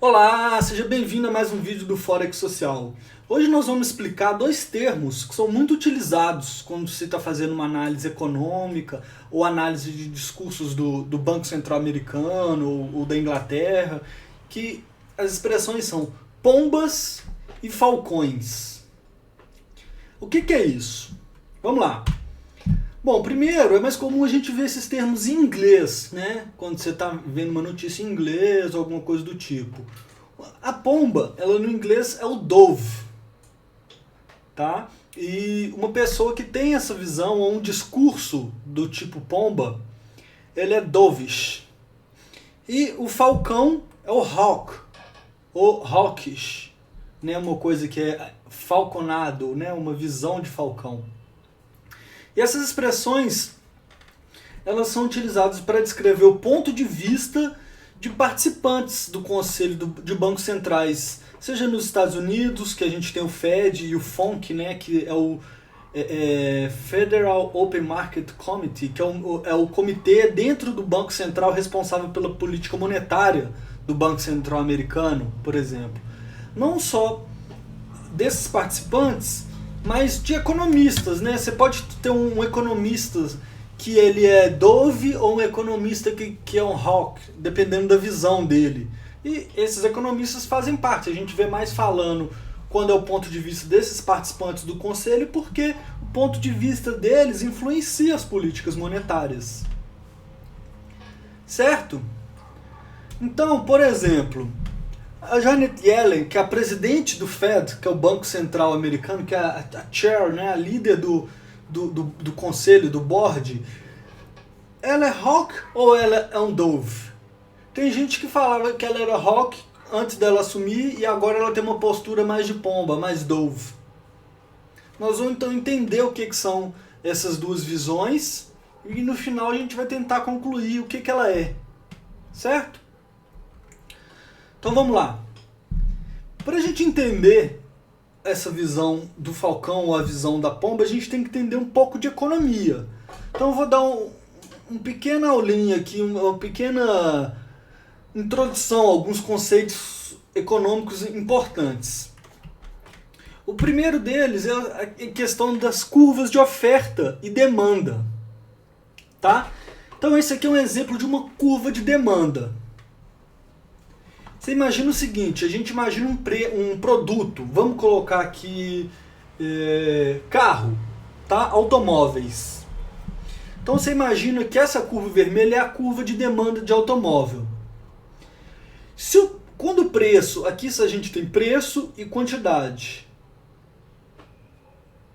Olá, seja bem-vindo a mais um vídeo do Forex Social. Hoje nós vamos explicar dois termos que são muito utilizados quando você está fazendo uma análise econômica ou análise de discursos do Banco Central Americano ou da Inglaterra, que as expressões são pombas e falcões. O que é isso? Vamos lá. Bom, primeiro, é mais comum a gente ver esses termos em inglês, né? Quando você está vendo uma notícia em inglês ou alguma coisa do tipo. A pomba, ela no inglês é o dove, tá? E uma pessoa que tem essa visão ou um discurso do tipo pomba, ele é dovish. E o falcão é o hawk, ou hawkish, né? Uma coisa que é falconado, né? Uma visão de falcão. E essas expressões, elas são utilizadas para descrever o ponto de vista de participantes do Conselho de Bancos Centrais, seja nos Estados Unidos, que a gente tem o Fed e o FONC, né, que é o Federal Open Market Committee, que é o comitê dentro do Banco Central responsável pela política monetária do Banco Central americano, por exemplo. Não só desses participantes, mas de economistas, né? Você pode ter um economista que ele é dove ou um economista que é um hawk, dependendo da visão dele. E esses economistas fazem parte. A gente vê mais falando quando é o ponto de vista desses participantes do conselho, porque o ponto de vista deles influencia as políticas monetárias. Certo? Então, por exemplo, a Janet Yellen, que é a presidente do Fed, que é o Banco Central americano, que é a chair, né, a líder do conselho, do board, ela é hawk ou ela é um dove? Tem gente que falava que ela era hawk antes dela assumir e agora ela tem uma postura mais de pomba, mais dove. Nós vamos então entender o que são essas duas visões e no final a gente vai tentar concluir o que ela é. Certo? Então vamos lá. Para a gente entender essa visão do falcão ou a visão da pomba, a gente tem que entender um pouco de economia. Então eu vou dar uma pequena aulinha aqui, uma pequena introdução a alguns conceitos econômicos importantes. O primeiro deles é a questão das curvas de oferta e demanda. Tá? Então esse aqui é um exemplo de uma curva de demanda. Você imagina o seguinte, a gente imagina um produto, vamos colocar aqui carro, tá? Automóveis. Então você imagina que essa curva vermelha é a curva de demanda de automóvel. Quando o preço, aqui a gente tem preço e quantidade.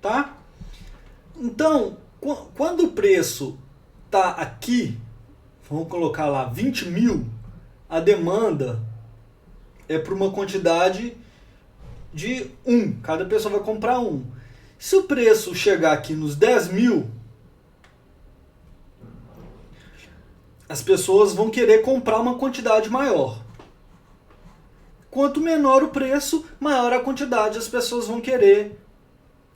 Tá? Então, quando o preço está aqui, vamos colocar lá 20 mil, a demanda é para uma quantidade de 1. Cada pessoa vai comprar 1. Se o preço chegar aqui nos 10 mil, as pessoas vão querer comprar uma quantidade maior. Quanto menor o preço, maior a quantidade as pessoas vão querer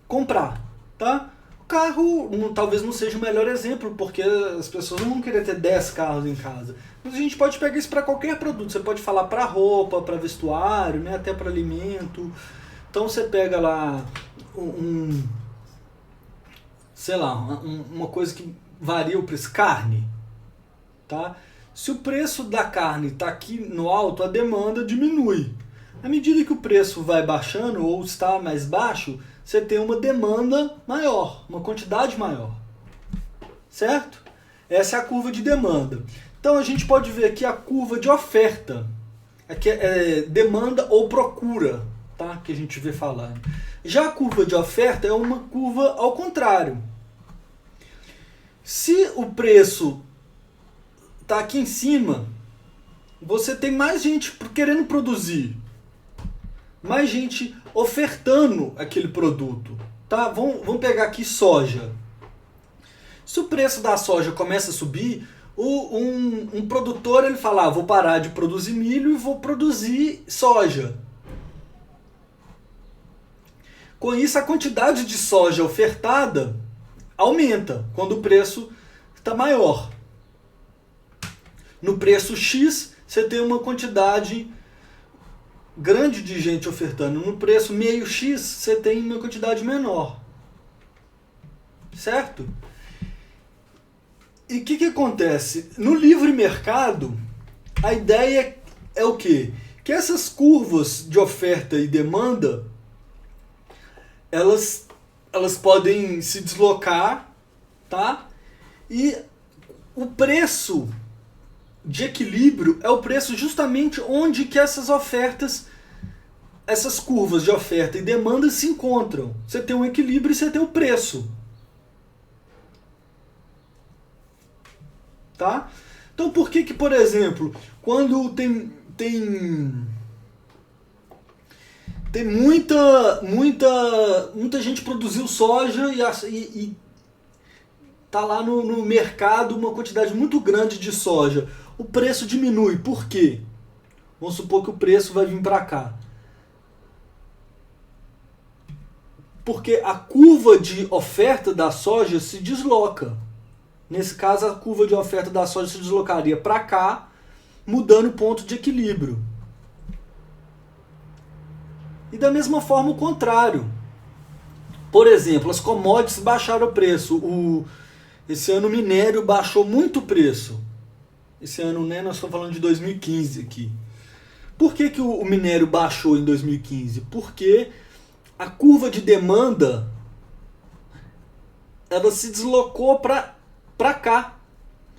comprar. Tá? O carro talvez não seja o melhor exemplo, porque as pessoas não vão querer ter 10 carros em casa. Mas a gente pode pegar isso para qualquer produto. Você pode falar para roupa, para vestuário, né, até para alimento. Então você pega lá sei lá, uma coisa que varia o preço, carne. Tá? Se o preço da carne está aqui no alto, a demanda diminui. À medida que o preço vai baixando ou está mais baixo, você tem uma demanda maior, uma quantidade maior. Certo? Essa é a curva de demanda. Então a gente pode ver aqui a curva de oferta. Aqui é demanda ou procura, tá? Que a gente vê falando. Já a curva de oferta é uma curva ao contrário. Se o preço está aqui em cima, você tem mais gente querendo produzir. Mais gente ofertando aquele produto. Tá? Vamos pegar aqui soja. Se o preço da soja começa a subir, um produtor ele fala, vou parar de produzir milho e vou produzir soja. Com isso, a quantidade de soja ofertada aumenta quando o preço está maior. No preço X, você tem uma quantidade grande de gente ofertando no preço meio X, você tem uma quantidade menor. Certo? E o que acontece? No livre mercado, a ideia é o quê? Que essas curvas de oferta e demanda, elas podem se deslocar, tá? E o preço de equilíbrio é o preço justamente onde que essas ofertas, essas curvas de oferta e demanda se encontram. Você tem um equilíbrio e você tem o preço. Tá? Então por que, por exemplo, quando tem muita gente produziu soja e tá lá no mercado uma quantidade muito grande de soja, o preço diminui. Por quê? Vamos supor que o preço vai vir para cá. Porque a curva de oferta da soja se desloca. Nesse caso, a curva de oferta da soja se deslocaria para cá, mudando o ponto de equilíbrio. E da mesma forma o contrário. Por exemplo, as commodities baixaram o preço. Esse ano o minério baixou muito o preço. Esse ano, né, nós estamos falando de 2015 aqui. Por que o minério baixou em 2015? Porque a curva de demanda ela se deslocou para cá.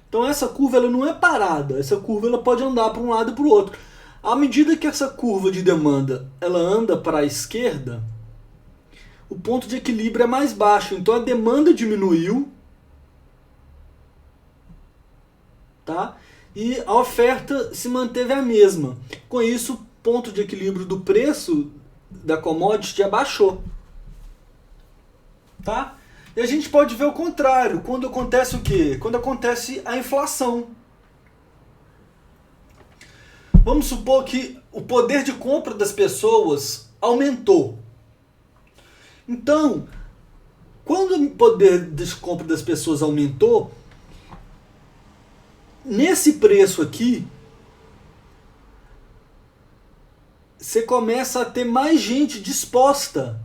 Então essa curva ela não é parada. Essa curva ela pode andar para um lado e para o outro. À medida que essa curva de demanda ela anda para a esquerda, o ponto de equilíbrio é mais baixo. Então a demanda diminuiu, tá? E a oferta se manteve a mesma. Com isso, o ponto de equilíbrio do preço da commodity abaixou. Tá? E a gente pode ver o contrário. Quando acontece o quê? Quando acontece a inflação. Vamos supor que o poder de compra das pessoas aumentou. Então, quando o poder de compra das pessoas aumentou, nesse preço aqui, você começa a ter mais gente disposta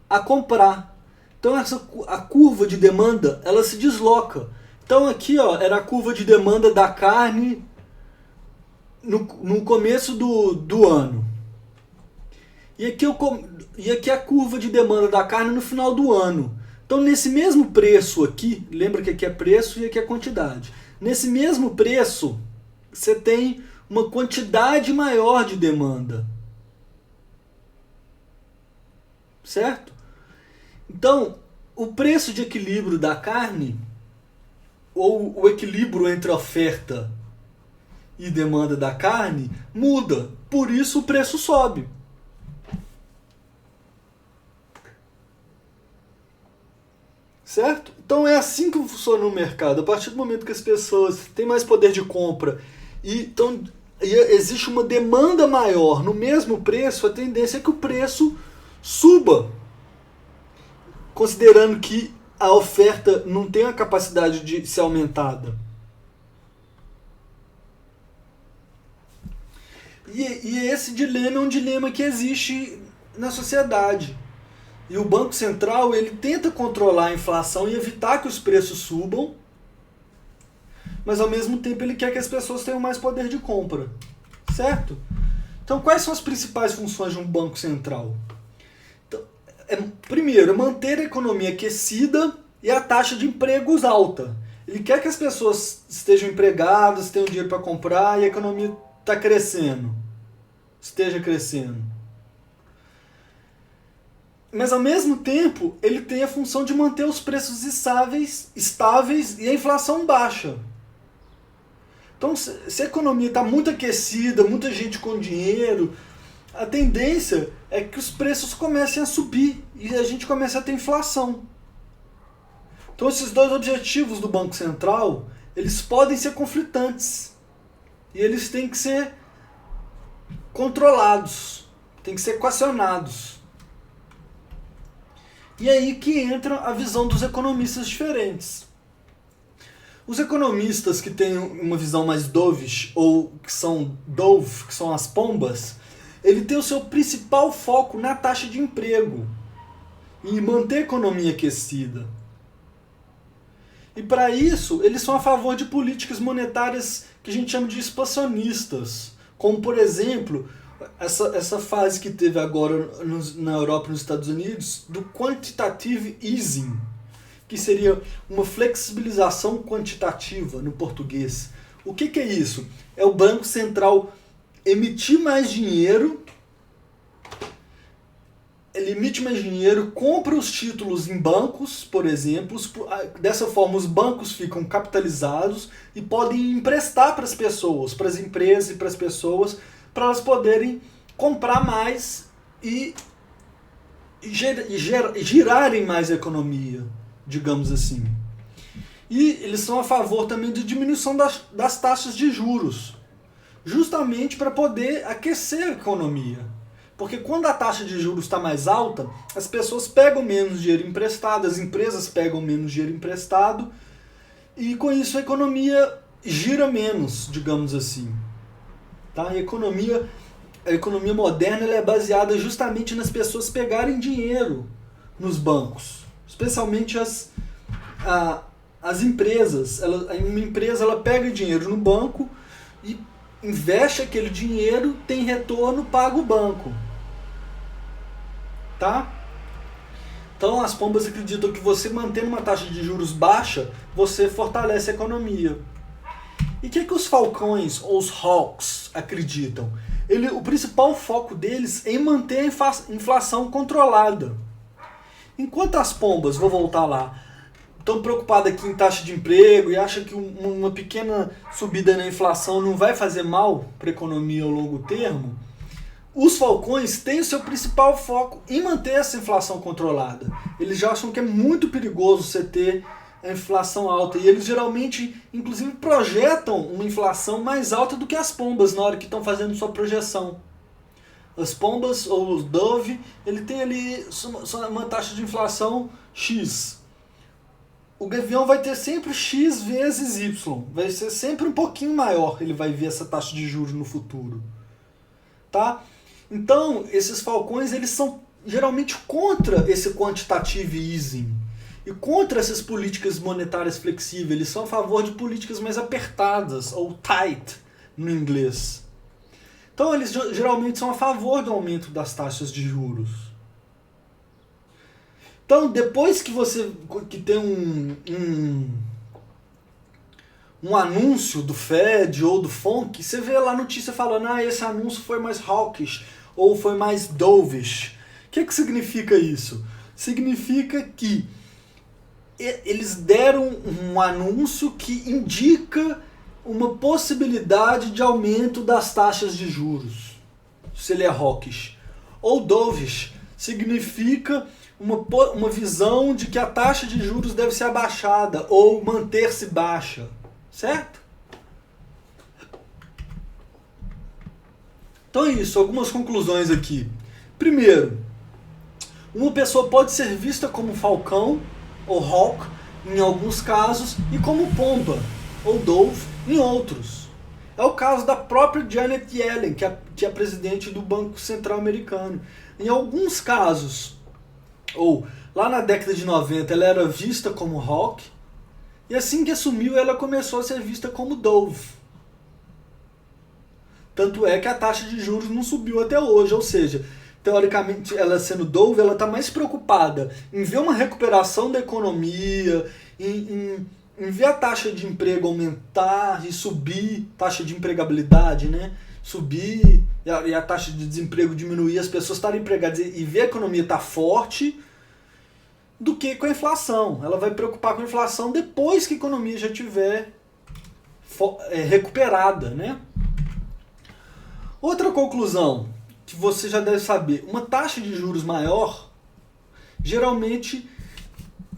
a comprar. Então a curva de demanda ela se desloca. Então aqui era a curva de demanda da carne no começo do ano. E aqui a curva de demanda da carne no final do ano. Então nesse mesmo preço aqui, lembra que aqui é preço e aqui é quantidade. Nesse mesmo preço, você tem uma quantidade maior de demanda. Certo? Então, o preço de equilíbrio da carne, ou o equilíbrio entre oferta e demanda da carne, muda. Por isso o preço sobe. Certo? Então é assim que funciona no mercado. A partir do momento que as pessoas têm mais poder de compra e existe uma demanda maior no mesmo preço, a tendência é que o preço suba. Considerando que a oferta não tem a capacidade de ser aumentada. E esse dilema é um dilema que existe na sociedade. E o Banco Central ele tenta controlar a inflação e evitar que os preços subam, mas ao mesmo tempo ele quer que as pessoas tenham mais poder de compra. Certo? Então quais são as principais funções de um Banco Central? Primeiro, manter a economia aquecida e a taxa de empregos alta. Ele quer que as pessoas estejam empregadas, tenham dinheiro para comprar e a economia está crescendo. Esteja crescendo. Mas ao mesmo tempo, ele tem a função de manter os preços estáveis e a inflação baixa. Então, se a economia está muito aquecida, muita gente com dinheiro, a tendência é que os preços comecem a subir e a gente comece a ter inflação. Então esses dois objetivos do Banco Central, eles podem ser conflitantes. E eles têm que ser controlados, têm que ser equacionados. E aí que entra a visão dos economistas diferentes. Os economistas que têm uma visão mais dovish, ou que são dove, que são as pombas, ele tem o seu principal foco na taxa de emprego e manter a economia aquecida. E para isso, eles são a favor de políticas monetárias que a gente chama de expansionistas, como, por exemplo, essa fase que teve agora na Europa e nos Estados Unidos do quantitative easing, que seria uma flexibilização quantitativa no português. O que é isso? É o Banco Central emitir mais dinheiro, ele emite mais dinheiro, compra os títulos em bancos, por exemplo, dessa forma os bancos ficam capitalizados e podem emprestar para as pessoas, para as empresas e para as pessoas, para elas poderem comprar mais e girarem mais a economia, digamos assim. E eles são a favor também de diminuição das taxas de juros, justamente para poder aquecer a economia. Porque quando a taxa de juros está mais alta, as pessoas pegam menos dinheiro emprestado, as empresas pegam menos dinheiro emprestado, e com isso a economia gira menos, digamos assim. Tá? A economia moderna ela é baseada justamente nas pessoas pegarem dinheiro nos bancos, especialmente as empresas. Uma empresa ela pega dinheiro no banco e investe aquele dinheiro, tem retorno, paga o banco. Tá? Então as pombas acreditam que você mantendo uma taxa de juros baixa, você fortalece a economia. E o que os falcões, ou os hawks, acreditam? O principal foco deles é em manter a inflação controlada. Enquanto as pombas, vou voltar lá, estão preocupadas aqui em taxa de emprego e acham que uma pequena subida na inflação não vai fazer mal para a economia ao longo termo, os falcões têm o seu principal foco em manter essa inflação controlada. Eles já acham que é muito perigoso você ter a inflação alta. E eles geralmente, inclusive, projetam uma inflação mais alta do que as pombas na hora que estão fazendo sua projeção. As pombas, ou os dove, ele tem ali uma taxa de inflação X. O gavião vai ter sempre X vezes Y. Vai ser sempre um pouquinho maior. Ele vai ver essa taxa de juros no futuro. Tá? Então, esses falcões eles são geralmente contra esse quantitative easing e contra essas políticas monetárias flexíveis. Eles são a favor de políticas mais apertadas, ou tight no inglês. Então, eles geralmente são a favor do aumento das taxas de juros. Então, depois que tem um anúncio do Fed ou do FONC, você vê lá a notícia falando esse anúncio foi mais hawkish ou foi mais dovish. O que significa isso? Significa que eles deram um anúncio que indica uma possibilidade de aumento das taxas de juros, se ele é hawkish. Ou dovish significa uma visão de que a taxa de juros deve ser abaixada ou manter-se baixa. Certo? Então é isso, algumas conclusões aqui. Primeiro, uma pessoa pode ser vista como um ou hawk em alguns casos e como pomba ou dove em outros. É o caso da própria Janet Yellen, que é a presidente do Banco Central Americano. Em alguns casos, ou lá na década de 90, ela era vista como hawk, e assim que assumiu, ela começou a ser vista como dove. Tanto é que a taxa de juros não subiu até hoje, ou seja, teoricamente, ela sendo dove, ela está mais preocupada em ver uma recuperação da economia, em ver a taxa de emprego aumentar e subir, taxa de empregabilidade, né? Subir e a taxa de desemprego diminuir, as pessoas estarem empregadas e ver a economia estar forte, do que com a inflação. Ela vai preocupar com a inflação depois que a economia já estiver recuperada, né? Outra conclusão que você já deve saber, uma taxa de juros maior geralmente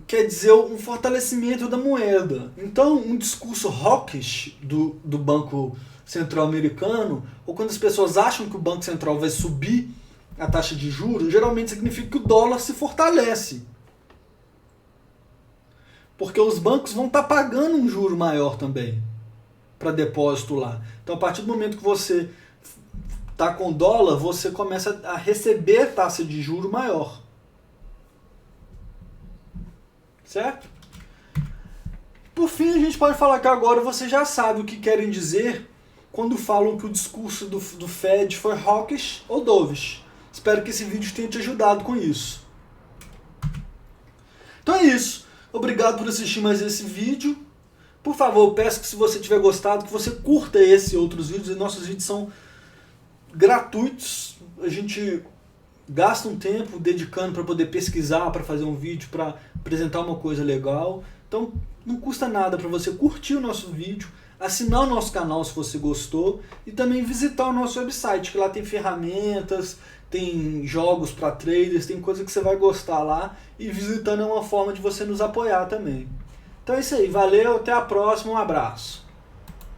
quer dizer um fortalecimento da moeda. Então, um discurso hawkish do Banco Central americano, ou quando as pessoas acham que o Banco Central vai subir a taxa de juros, geralmente significa que o dólar se fortalece. Porque os bancos vão estar pagando um juro maior também para depósito lá. Então, a partir do momento que você tá com dólar, você começa a receber taxa de juro maior. Certo? Por fim, a gente pode falar que agora você já sabe o que querem dizer quando falam que o discurso do Fed foi hawkish ou dovish. Espero que esse vídeo tenha te ajudado com isso. Então é isso. Obrigado por assistir mais esse vídeo. Por favor, peço que se você tiver gostado, que você curta esse e outros vídeos. E nossos vídeos são gratuitos. A gente gasta um tempo dedicando para poder pesquisar, para fazer um vídeo, para apresentar uma coisa legal. Então não custa nada para você curtir o nosso vídeo, assinar o nosso canal se você gostou e também visitar o nosso website, que lá tem ferramentas, tem jogos para traders, tem coisa que você vai gostar lá, e visitando é uma forma de você nos apoiar também. Então é isso aí, valeu, até a próxima, um abraço.